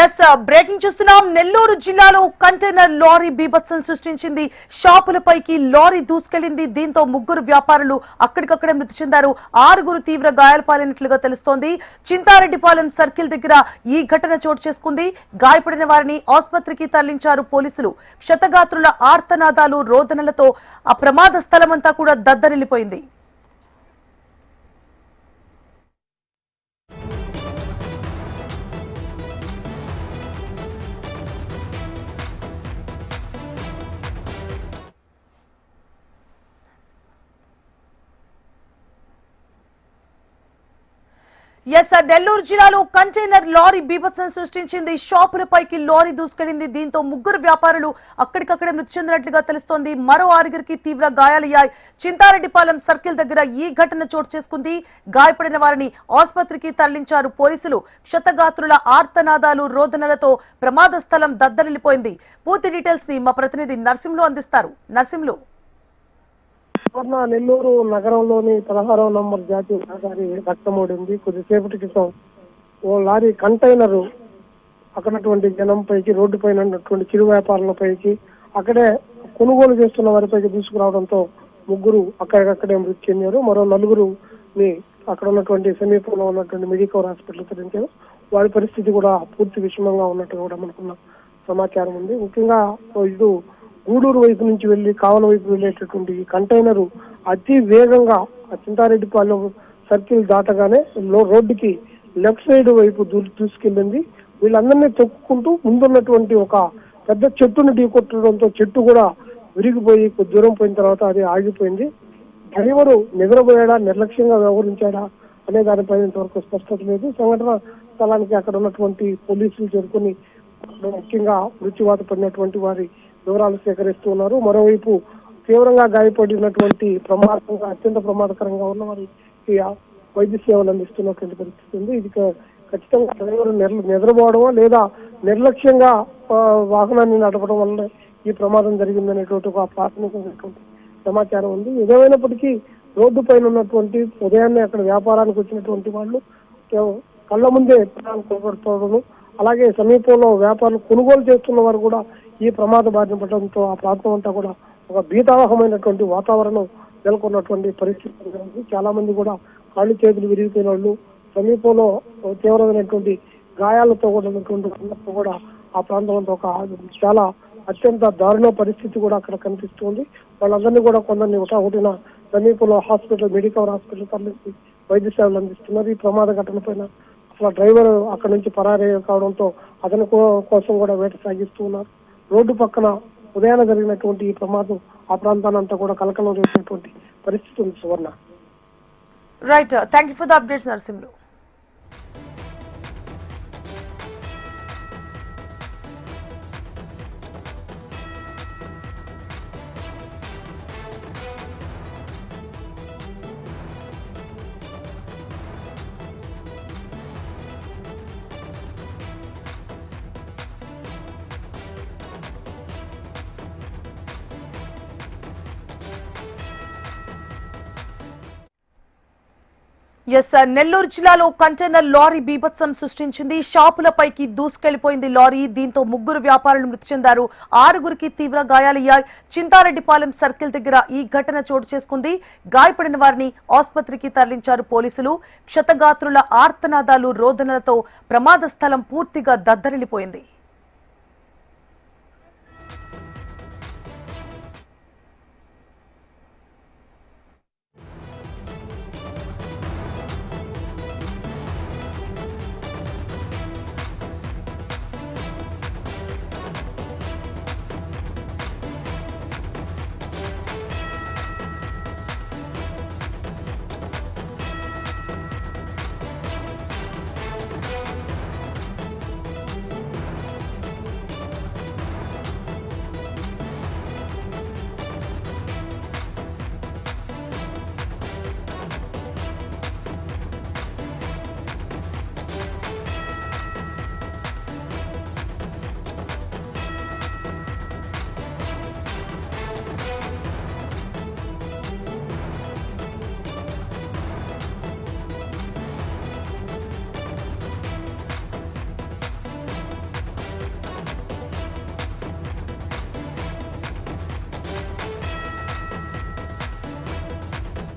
Yes breaking చూస్తున్నాం. నెల్లూరు జిల్లాలో container lorry బీభత్సం సృష్టించింది. షాపులపైకి లారీ దూసుకెళ్లింది. దీంతో ముగ్గురు వ్యాపారులు అక్కడికక్కడే మృతి చెందారు. 6 తీవ్ర గాయాలపాలైనట్లుగా తెలుస్తోంది. చింతారెడ్డిపాలెం సర్కిల్ దగ్గర ఈ ఘటన చోటు చేసుకుంది. గాయపడిన వారిని ఆసుపత్రికి తరలించారు పోలీసులు. క్షతగాత్రుల ఆర్తనాదాలు, రోదనలతో ఆ ప్రమాద స్థలమంతా కూడా దద్దరిల్లిపోయింది. నెల్లూరు జిల్లాలో కంటైనర్ లారీ బీభత్సం సృష్టించింది. షాపులపైకి లారీ దూసుకెళ్లింది. దీంతో ముగ్గురు వ్యాపారులు అక్కడికక్కడే మృతి చెందినట్లుగా తెలుస్తోంది. మరో 6 తీవ్ర గాయాలయ్యాయి. చింతారెడ్డిపాలెం సర్కిల్ దగ్గర ఈ ఘటన చోటు చేసుకుంది. గాయపడిన వారిని ఆసుపత్రికి తరలించారు పోలీసులు. క్షతగాత్రుల ఆర్తనాదాలు, రోదనలతో ప్రమాద స్థలం దద్దరిల్లిపోయింది. పూర్తి డీటెయిల్స్ ని మా ప్రతినిధి నర్సింహులు అందిస్తారు. నర్సింహులు, నెల్లూరు నగరంలోని 16వ నంబర్ జాతీయ రహదారి రక్తమూడింది. కొద్దిసేపటి క్రితం ఓ లారీ కంటైనర్ అక్కడటువంటి జనంపైకి, రోడ్డు పైన ఉన్నటువంటి చిరు వ్యాపారులపైకి, అక్కడే కొనుగోలు చేస్తున్న వారిపైకి దూసుకురావడంతో ముగ్గురు అక్కడికక్కడే మృతి చెందారు. మరో 4 అక్కడ ఉన్నటువంటి సమీపంలో ఉన్నటువంటి మెడికల్ హాస్పిటల్ తరలించారు. వారి పరిస్థితి కూడా పూర్తి విషమంగా ఉన్నట్టు కూడా మనకున్న సమాచారం ఉంది. ముఖ్యంగా ఇటు గూడూరు వైపు నుంచి వెళ్లి కావల వైపు వెళ్ళేటటువంటి కంటైనర్ అతి వేగంగా చింతారెడ్డిపాలెం సర్కిల్ దాటగానే రోడ్డుకి లెఫ్ట్ సైడ్ వైపు దూసుకెళ్ళింది. వీళ్ళందరినీ తొక్కుకుంటూ ముందున్నటువంటి ఒక పెద్ద చెట్టును ఢీకొట్టడంతో చెట్టు కూడా విరిగిపోయి కొద్ది దూరం పోయిన తర్వాత అది ఆగిపోయింది. డ్రైవరు నిద్రపోయాడా, నిర్లక్ష్యంగా వ్యవహరించాడా అనే దానిపై ఇంతవరకు స్పష్టత లేదు. సంఘటన స్థలానికి అక్కడ ఉన్నటువంటి పోలీసులు చేరుకుని ముఖ్యంగా మృత్యువాత పడినటువంటి వారి వివరాలు సేకరిస్తూ ఉన్నారు. మరోవైపు తీవ్రంగా గాయపడినటువంటి అత్యంత ప్రమాదకరంగా ఉన్న వారి వైద్య సేవలు అందిస్తున్నటువంటి పరిస్థితి ఉంది. ఇది ఖచ్చితంగా డ్రైవర్ నిద్రపోవడమో లేదా నిర్లక్ష్యంగా వాహనాన్ని నడపడం వల్ల ఈ ప్రమాదం జరిగిందనేటువంటి ఒక ప్రాథమికమైనటువంటి సమాచారం ఉంది. ఏదేమైనప్పటికీ రోడ్డు పైన ఉన్నటువంటి ఉదయాన్నే అక్కడ వ్యాపారానికి వచ్చినటువంటి వాళ్ళు కళ్ళ ముందే ప్రాణాలు కోల్పోవడం, అలాగే సమీపంలో వ్యాపారులు కొనుగోలు చేస్తున్న వారు కూడా ఈ ప్రమాద బారిన పడడంతో ఆ ప్రాంతం అంతా కూడా ఒక భీతావహమైనటువంటి వాతావరణం నెలకొన్నటువంటి పరిస్థితి ఉంది. చాలా మంది కూడా కాళ్ళు చేతులు విరిగిపోయిన వాళ్ళు, సమీపంలో తీవ్రమైనటువంటి గాయాలతో కూడా ఆ ప్రాంతం అంతా ఒక చాలా అత్యంత దారుణ పరిస్థితి కూడా అక్కడ కనిపిస్తుంది. వాళ్ళందరినీ కూడా కొందరిని ఒకటిన సమీపంలో మెడికల్ హాస్పిటల్ తరలించి వైద్య సేవలు అందిస్తున్నారు. ఈ ప్రమాద ఘటన పైన అసలు డ్రైవర్ అక్కడ నుంచి పరారీ కావడంతో అతని కోసం కూడా వేట సాగిస్తూ ఉన్నారు. రోడ్డు పక్కన ఉదయాన జరిగినటువంటి ఈ ప్రమాదం ఆ ప్రాంతానంతా కూడా కలకలం చేసినటువంటి పరిస్థితి ఉంది. Suvarna, right, thank you for the updates Narsimhulu. Nellore జిల్లాలో కంటైనర్ లారీ బీభత్సం సృష్టించింది. షాపులపైకి దూసుకెళ్లిపోయింది లారీ. దీంతో ముగ్గురు వ్యాపారులు మృతి చెందారు. 6 తీవ్ర గాయాలయ్యాయి. చింతారెడ్డిపాలెం సర్కిల్ దగ్గర ఈ ఘటన చోటు చేసుకుంది. గాయపడిన వారిని ఆసుపత్రికి తరలించారు పోలీసులు. క్షతగాత్రుల ఆర్తనాదాలు, రోదనలతో ప్రమాద స్థలం పూర్తిగా దద్దరిల్లిపోయింది.